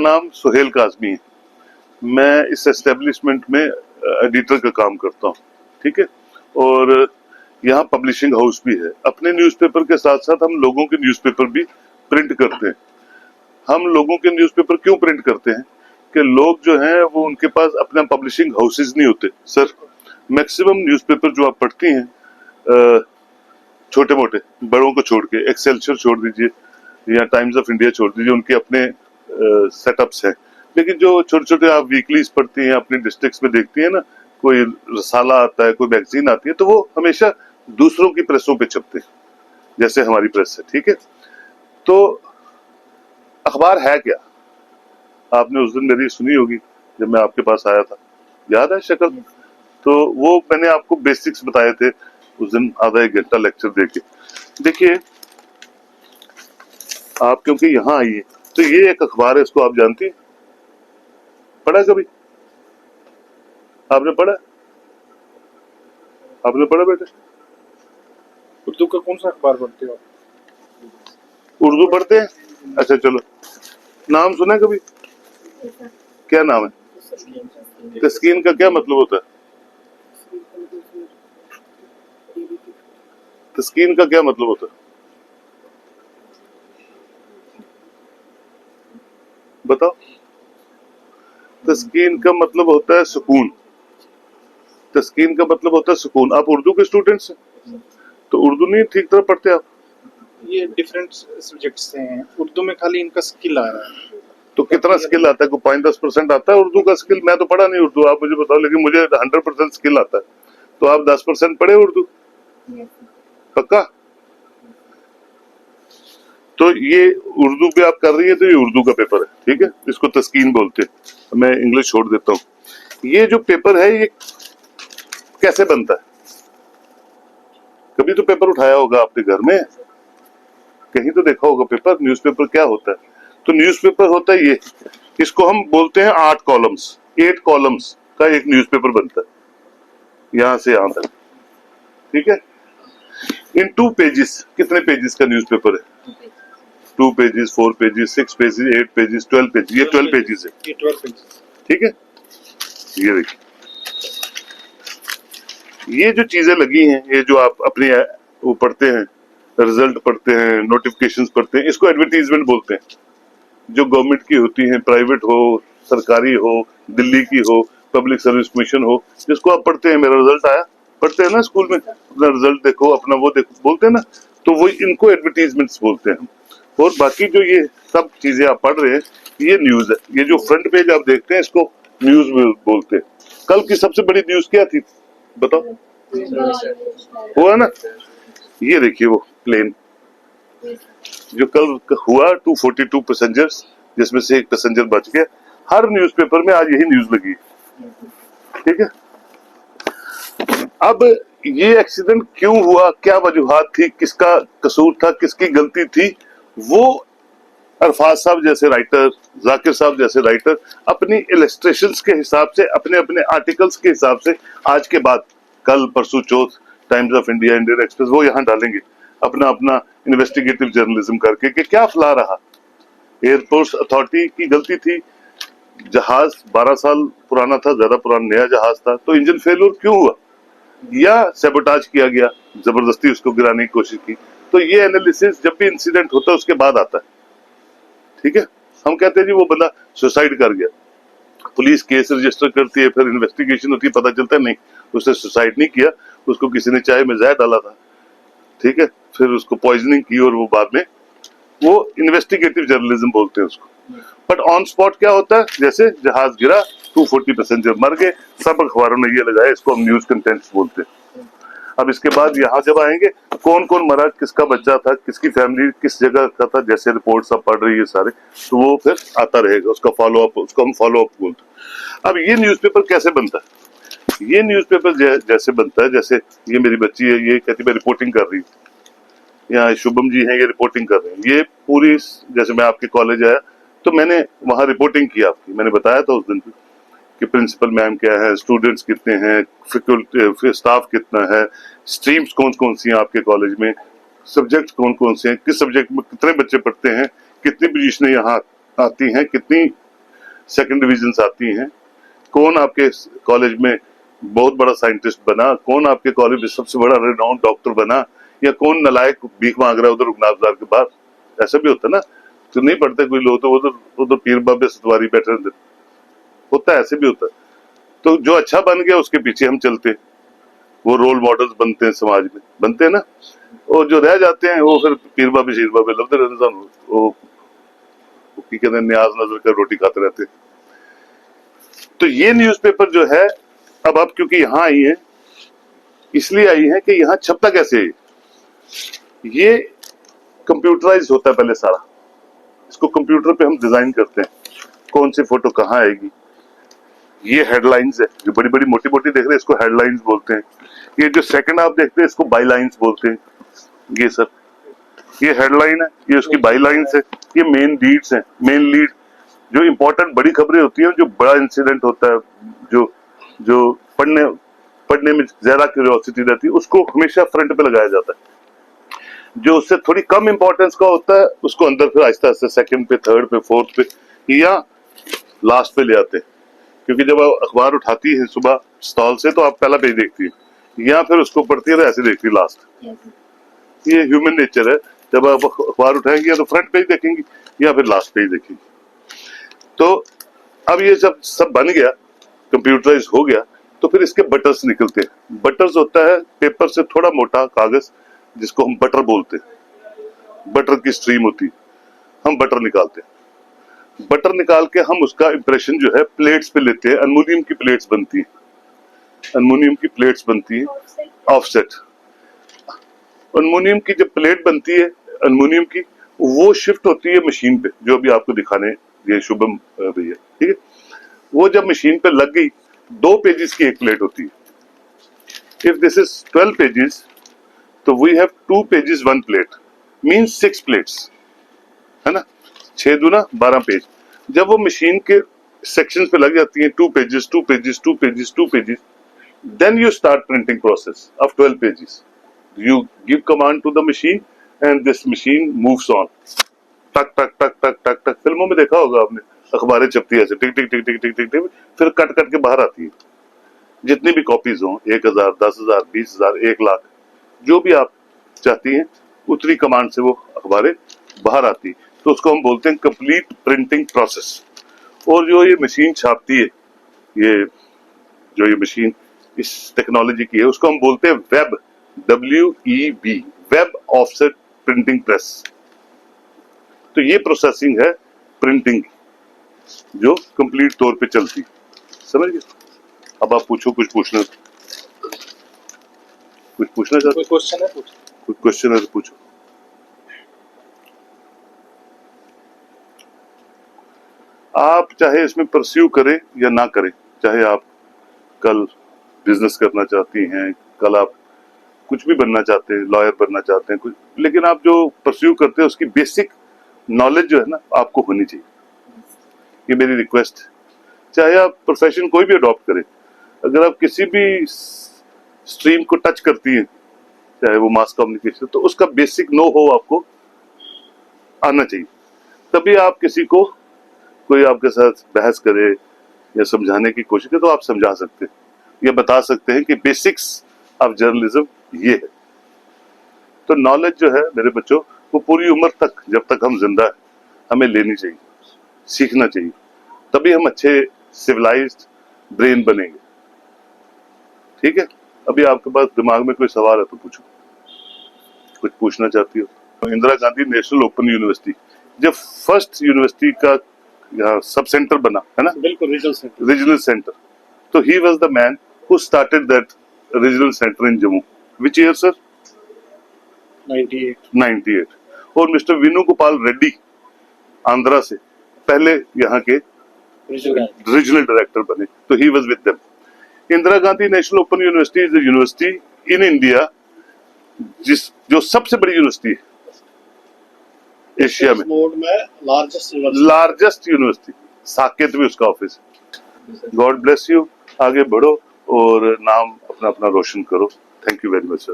नाम सुहेल काज़मी है। मैं इस एस्टेब्लिशमेंट में एडिटर का काम करता हूँ, ठीक है। और यहाँ पब्लिशिंग हाउस भी है। अपने न्यूज़पेपर के साथ साथ हम लोगों के न्यूज़पेपर भी प्रिंट करते हैं। हम लोगों के न्यूज़पेपर क्यों प्रिंट करते हैं कि लोग जो हैं वो उनके पास अपना पब्लिशिंग हाउसेज नहीं होते। सर, मैक्सिमम न्यूज़पेपर जो आप पढ़ती हैं छोटे मोटे, बड़ों को छोड़ के, एक्सेलसियर छोड़ दीजिए या टाइम्स ऑफ इंडिया छोड़ दीजिए, उनके अपने सेटअप्स हैं। लेकिन जो छोटे छोटे आप वीकलीज पढ़ती हैं, अपने डिस्ट्रिक्ट्स में देखती हैं ना, कोई रसाला आता है, कोई मैगजीन आती है, तो वो हमेशा दूसरों की प्रेसों पे छपते हैं, जैसे हमारी प्रेस है, ठीक है। तो अखबार है क्या? आपने उस दिन मेरी सुनी होगी जब मैं आपके पास आया था, याद है शक्ल? तो वो मैंने आपको बेसिक्स बताए थे उस दिन, आधा एक घंटा लेक्चर देके। देखिए, आप क्योंकि यहाँ आई है, तो ये एक अखबार है, इसको आप जानती हैं? पढ़ा कभी? आपने पढ़ा? आपने पढ़ा बेटे? उर्दू का कौन सा अखबार पढ़ते हो? उर्दू पढ़ते हैं? अच्छा चलो, नाम सुना कभी? क्या नाम है? तस्कीन का क्या मतलब होता है? तस्कीन का क्या मतलब होता है? बताओ। तस्कीन का मतलब होता है सुकून। तस्कीन का मतलब होता है सुकून। आप उर्दू के स्टूडेंट्स हैं तो उर्दू नहीं ठीक तरह पढ़ते आप? ये डिफरेंट सब्जेक्ट से हैं। उर्दू में खाली इनका स्किल आ रहा है। तो कितना स्किल आता है? को 5-10% आता है उर्दू का स्किल? मैं तो पढ़ा नहीं उर्दू, आप मुझे बताओ। लेकिन मुझे 100% स्किल आता है। तो आप 10% पढ़े उर्दू? पक्का? तो ये उर्दू पे आप कर रही है, तो ये उर्दू का पेपर है, ठीक है। इसको तस्कीन बोलते हैं। मैं इंग्लिश छोड़ देता हूँ। ये जो पेपर है ये कैसे बनता है? कभी तो पेपर उठाया होगा आपने घर में, कहीं तो देखा होगा पेपर। न्यूज़पेपर क्या होता है? तो न्यूज़पेपर होता है ये, इसको हम बोलते हैं 8 कॉलम्स। 8 कॉलम्स का एक न्यूज़पेपर बनता है, यहां से यहां तक, ठीक है। इन 2 पेजेस, कितने पेजेस का न्यूज़पेपर है? 2 pages, 4 pages, 6 pages, 8 pages, 12 pages. ये 12 पेजेस है, ये 12 पेजेस, ठीक है। ये देखिए, ये जो चीजें लगी हैं, ये जो आप अपने वो पढ़ते हैं, रिजल्ट पढ़ते हैं, नोटिफिकेशंस पढ़ते हैं, इसको एडवर्टीजमेंट बोलते हैं। जो गवर्नमेंट की होती हैं, प्राइवेट हो, सरकारी हो, दिल्ली की हो, पब्लिक सर्विस कमीशन हो, जिसको आप पढ़ते हैं, मेरा रिजल्ट आया, पढ़ते हैं ना स्कूल में, अपना रिजल्ट देखो, अपना वो देखो, बोलते हैं ना। तो वो इनको एडवर्टीजमेंट्स बोलते हैं। और बाकी जो ये सब चीजें आप पढ़ रहे हैं, ये न्यूज है। ये जो फ्रंट पेज आप देखते हैं, इसको न्यूज बोलते हैं। कल की सबसे बड़ी न्यूज क्या थी बताओ? हुआ ना, ये देखिए वो प्लेन जो कल हुआ, 242 पैसेंजर्स, जिसमें से एक पैसेंजर बच गया। हर न्यूज़पेपर में आज यही न्यूज लगी, ठीक है। अब ये एक्सीडेंट क्यों हुआ, क्या वजूहात थी, किसका कसूर था, किसकी गलती थी, वो अरफाज साहब जैसे राइटर, जाकिर साहब जैसे राइटर अपनी इलस्ट्रेशंस के हिसाब से, अपने अपने आर्टिकल्स के हिसाब से, आज के बाद, कल परसों Chauth, Times of India, Indian Express, वो यहाँ डालेंगे अपना अपना इन्वेस्टिगेटिव जर्नलिज्म करके कि क्या फ्ला रहा। एयरपोर्ट अथॉरिटी की गलती थी, जहाज 12 साल पुराना था, ज्यादा पुराना नया जहाज था, तो इंजन फेलियर क्यों हुआ, या सैबोटाज किया गया, जबरदस्ती उसको गिराने की कोशिश की। तो ये एनालिसिस जब भी इंसिडेंट होता है उसके बाद आता है, ठीक है। हम कहते हैं जी वो बंदा सुसाइड कर गया, पुलिस केस रजिस्टर करती है, फिर इन्वेस्टिगेशन होती है, पता चलता है नहीं, उसने सुसाइड नहीं किया, उसको किसी ने चाय में जहर डाला था, ठीक है। फिर उसको पॉइजनिंग की और वो बाद में, वो इन्वेस्टिगेटिव जर्नलिज्म बोलते हैं उसको। बट ऑन स्पॉट क्या होता है, जैसे जहाज गिरा, 240 पैसेंजर मर गए, सब अखबारों ने ये लगाया, इसको हम न्यूज कंटेंट्स बोलते हैं। अब इसके बाद यहाँ जब आएंगे, कौन कौन मरा, किसका बच्चा था, किसकी फैमिली किस जगह का था, जैसे रिपोर्ट सब पढ़ रही है सारे, तो वो फिर आता रहेगा, उसका फॉलो अप, उसको हम फॉलो अप बोलते हैं। अब ये न्यूज़पेपर कैसे बनता है? ये न्यूज़पेपर जैसे बनता है, जैसे ये मेरी बच्ची है, ये कहती मैं रिपोर्टिंग कर रही हूँ, यहाँ शुभम जी हैं, ये रिपोर्टिंग कर रहे हैं। ये पूरी, जैसे मैं आपके कॉलेज आया तो मैंने वहाँ रिपोर्टिंग की आपकी, मैंने बताया था उस दिन कि प्रिंसिपल मैम क्या है, स्टूडेंट्स कितने हैं, फैकल्टी स्टाफ कितना है, स्ट्रीम्स कौन कौन सी हैं आपके कॉलेज में, सब्जेक्ट कौन कौन से हैं, किस सब्जेक्ट में कितने बच्चे पढ़ते हैं, कितनी पोजीशनें यहाँ आती हैं, कितनी सेकंड डिविजन्स आती हैं, कौन आपके कॉलेज में बहुत बड़ा साइंटिस्ट बना, कौन आपके कॉलेज में सबसे बड़ा रिनाउंड डॉक्टर बना, या कौन नलायक भीख मांग रहा है उधर रुकना बाजार के बाहर। ऐसा भी होता है ना, तो नहीं पढ़ते कोई लोग, तो उधर उधर पीर बाबे सतवारी बैठे रहते, होता है, ऐसे भी होता है। तो जो अच्छा बन गया उसके पीछे हम चलते हैं, वो रोल मॉडल्स बनते हैं, समाज में बनते हैं ना, और जो रह जाते हैं वो फिर पीर बाबे शीर बाबे लबते रहते हैं, वो की कहते हैं न्याज नजर कर रोटी खाते रहते। तो ये न्यूज़पेपर जो है, अब आप क्योंकि यहाँ आई है, इसलिए आई है कि यहाँ छपता कैसे है। ये कंप्यूटराइज होता है पहले सारा, इसको कंप्यूटर पे हम डिजाइन करते हैं, कौन सी फोटो कहाँ आएगी। ये हेडलाइंस है, जो बड़ी बड़ी मोटी मोटी देख रहे हैं इसको हेडलाइंस बोलते हैं। ये जो सेकंड आप देखते हैं इसको बाईलाइंस बोलते हैं। ये सर, ये हेडलाइन है, ये उसकी बाईलाइंस है, ये मेन लीड्स हैं। मेन लीड जो इंपॉर्टेंट बड़ी खबरें होती हैं, जो बड़ा इंसिडेंट होता है, जो पढ़ने में ज्यादा क्यूरियोसिटी रहती है, उसको हमेशा फ्रंट पे लगाया जाता है। जो उससे थोड़ी कम इंपॉर्टेंस का होता है उसको अंदर फिर आहिस्ता आहिस्ता सेकंड पे, थर्ड पे, फोर्थ पे या लास्ट पे ले आते हैं। क्योंकि जब आप अखबार उठाती है सुबह स्टॉल से, तो आप पहला पेज देखती है, या फिर उसको पढ़ती है, ऐसे देखती है लास्ट। ये ह्यूमन नेचर है, जब आप अखबार उठाएंगे या तो फ्रंट पेज देखेंगी या फिर लास्ट पेज देखेंगी। तो अब ये जब सब बन गया, कंप्यूटराइज हो गया, तो फिर इसके बटर्स निकलते हैं। बटर्स होता है पेपर से थोड़ा मोटा कागज, जिसको हम बटर बोलते हैं। बटर की स्ट्रीम होती है, हम बटर निकालते हैं। बटर निकाल के हम उसका इंप्रेशन जो है प्लेट्स पे लेते हैं। एल्युमिनियम की प्लेट्स बनती है, एल्युमिनियम की प्लेट्स बनती है, ऑफसेट। एल्युमिनियम की जब प्लेट बनती है एल्युमिनियम की, वो शिफ्ट होती है मशीन पे, जो अभी आपको दिखाने ये शुभम भैया, ठीक है। वो जब मशीन पे लग गई, 2 पेजेस की एक प्लेट होती है। इफ दिस इज 12 पेजेस, तो we have 2 pages 1 plate, means 6 plates, है ना। 6 दूना 12 पेज। जब वो मशीन के सेक्शंस पे लग जाती हैं, 2 pages 2 pages 2 pages 2 pages, then you start printing process of 12 pages. You give command to the machine and this machine moves on. टक टक टक टक टक टक। फिल्मों में देखा होगा आपने, अखबारें छपती है ऐसे, टिक टिक टिक टिक टिक टिक टिक, फिर कट कट के बाहर आती है। जितनी भी कॉपीज हों, 1000, 10,000, 20,000, 1 लाख, जो भी आप चाहती हैं, उतनी कमांड से वो अखबारें बाहर आती है। तो उसको हम बोलते हैं कंप्लीट प्रिंटिंग प्रोसेस। और जो ये मशीन छापती है, ये मशीन इस टेक्नोलॉजी की है, उसको हम बोलते हैं web, WEB, web offset printing press. तो ये प्रोसेसिंग है प्रिंटिंग की, जो कंप्लीट तौर पे चलती है। समझ गए? अब आप पूछो, कुछ पूछना चाहते? कोई क्वेश्चन है? कुछ क्वेश्चन है तो पूछो। आप चाहे इसमें परस्यू करें या ना करें, चाहे आप कल बिजनेस करना चाहती हैं, कल आप कुछ भी बनना चाहते हैं, लॉयर बनना चाहते हैं, कुछ, लेकिन आप जो परस्यू करते हैं उसकी बेसिक नॉलेज जो है ना आपको होनी चाहिए। ये मेरी रिक्वेस्ट है। चाहे आप प्रोफेशन कोई भी अडॉप्ट करें, अगर आप किसी भी स्ट्रीम को टच करती हैं, चाहे वो मास कम्युनिकेशन, तो उसका बेसिक नो हो आपको आना चाहिए। तभी आप किसी को, कोई आपके साथ बहस करे या समझाने की कोशिश करे, तो आप समझा सकते हैं या बता सकते हैं कि बेसिक्स ऑफ जर्नलिज्म ये है। तो नॉलेज जो है मेरे बच्चों, वो पूरी उम्र तक, जब तक हम जिंदा है, हमें लेनी चाहिए, सीखना चाहिए। तभी हम अच्छे सिविलाइज्ड ब्रेन बनेंगे। ठीक है? अभी आपके पास दिमाग में कोई सवाल है तो पूछो, कुछ पूछना चाहती हो। Indira Gandhi national open university जब फर्स्ट यूनिवर्सिटी का यहाँ सब सेंटर बना, है ना, बिल्कुल, रीजनल सेंटर, तो he was the man who started that regional centre in Jammu. Which year sir? 98। और मिस्टर विनु गोपाल रेड्डी आंध्रा से पहले यहाँ के रीजनल डायरेक्टर बने, तो he was with them. Indira Gandhi national open university is the university in India जो सबसे बड़ी यूनिवर्सिटी है एशिया में, लार्जेस्ट यूनिवर्सिटी। साकेत भी उसका ऑफिस है। गॉड ब्लेस यू, आगे बढ़ो और नाम अपना अपना रोशन करो। Thank you very much sir.